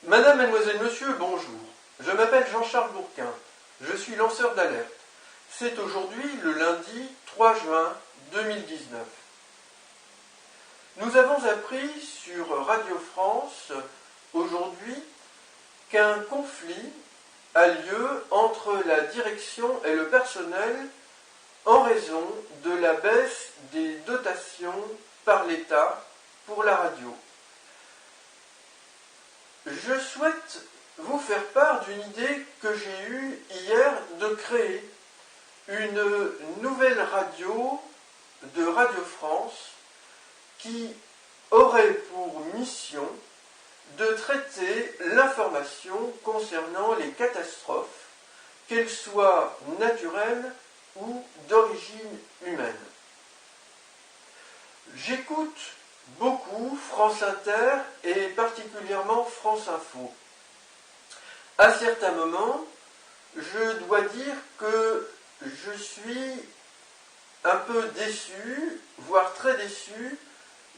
Madame, mademoiselle, monsieur, bonjour. Je m'appelle Jean-Charles Bourquin. Je suis lanceur d'alerte. C'est aujourd'hui le lundi 3 juin 2019. Nous avons appris sur Radio France aujourd'hui qu'un conflit a lieu entre la direction et le personnel en raison de la baisse des dotations par l'État pour la radio. Je souhaite vous faire part d'une idée que j'ai eue hier de créer une nouvelle radio de Radio France qui aurait pour mission de traiter l'information concernant les catastrophes, qu'elles soient naturelles ou d'origine humaine. J'écoute beaucoup France Inter et particulièrement France Info. À certains moments, je dois dire que je suis un peu déçu, voire très déçu,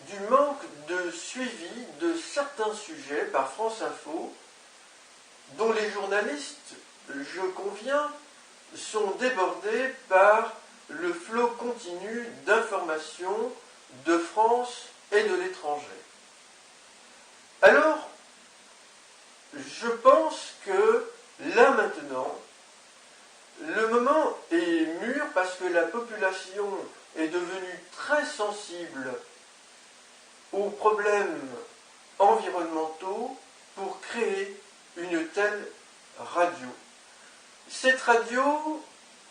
du manque de suivi de certains sujets par France Info, dont les journalistes, je conviens, sont débordés par le flot continu d'informations de France et de l'étranger. Alors, je pense que là maintenant, le moment est mûr parce que la population est devenue très sensible aux problèmes environnementaux pour créer une telle radio. Cette radio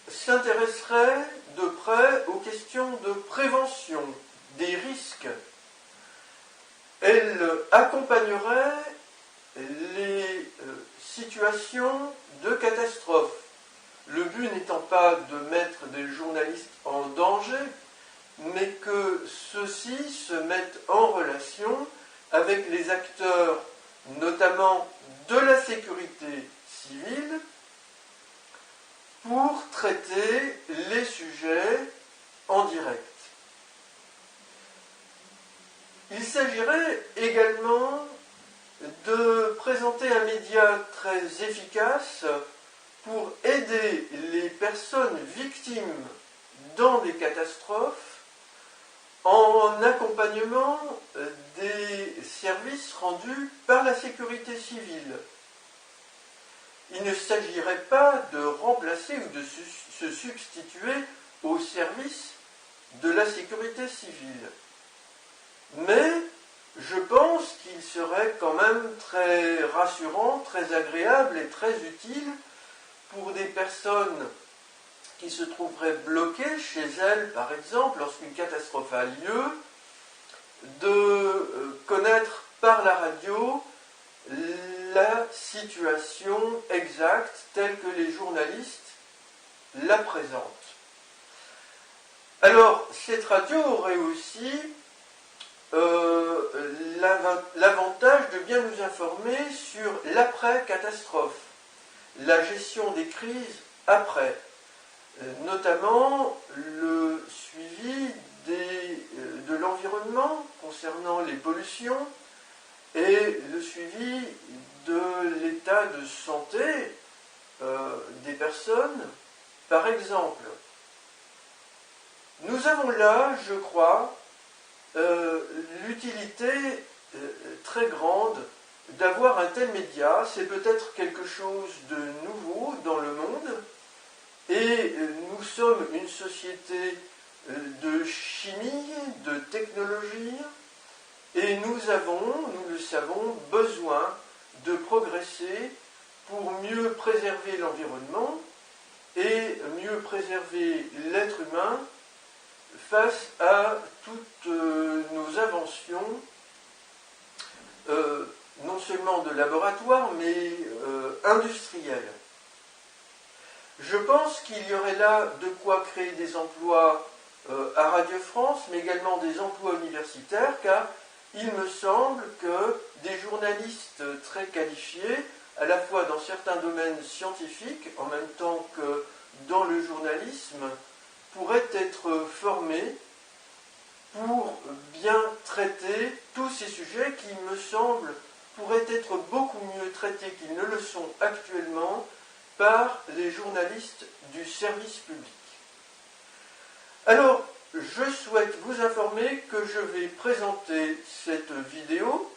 s'intéresserait de près aux questions de prévention des risques. Elle accompagnerait les situations de catastrophe. Le but n'étant pas de mettre des journalistes en danger, mais que ceux-ci se mettent en relation avec les acteurs, notamment de la sécurité civile, pour traiter les sujets en direct. Il s'agirait également de présenter un média très efficace pour aider les personnes victimes dans des catastrophes en accompagnement des services rendus par la sécurité civile. Il ne s'agirait pas de remplacer ou de se substituer aux services de la sécurité civile. Mais je pense qu'il serait quand même très rassurant, très agréable et très utile pour des personnes qui se trouveraient bloquées chez elles, par exemple, lorsqu'une catastrophe a lieu, de connaître par la radio la situation exacte telle que les journalistes la présentent. Alors, cette radio aurait aussi l'avantage de bien nous informer sur l'après-catastrophe, la gestion des crises après, notamment le suivi de l'environnement concernant les pollutions et le suivi de l'état de santé des personnes. Par exemple, nous avons là, je crois, l'utilité très grande d'avoir un tel média. C'est peut-être quelque chose de nouveau dans le monde, et nous sommes une société de chimie, de technologie, et nous avons, nous le savons, besoin de progresser pour mieux préserver l'environnement et mieux préserver l'être humain face à toutes nos inventions, non seulement de laboratoire, mais industrielles. Je pense qu'il y aurait là de quoi créer des emplois à Radio France, mais également des emplois universitaires, car il me semble que des journalistes très qualifiés, à la fois dans certains domaines scientifiques, en même temps que dans le journalisme, pourraient être formés pour bien traiter tous ces sujets qui, me semble, pourraient être beaucoup mieux traités qu'ils ne le sont actuellement par les journalistes du service public. Alors, je souhaite vous informer que je vais présenter cette vidéo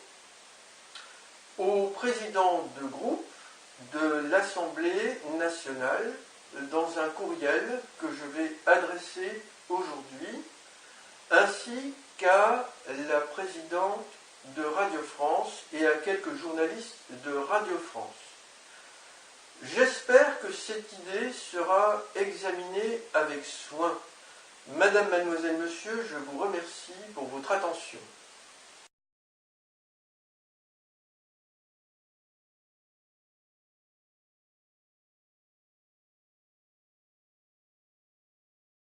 au président de groupe de l'Assemblée nationale dans un courriel que je vais adresser aujourd'hui, ainsi qu'à la présidente de Radio France et à quelques journalistes de Radio France. J'espère que cette idée sera examinée avec soin. Madame, mademoiselle, monsieur, je vous remercie pour votre attention.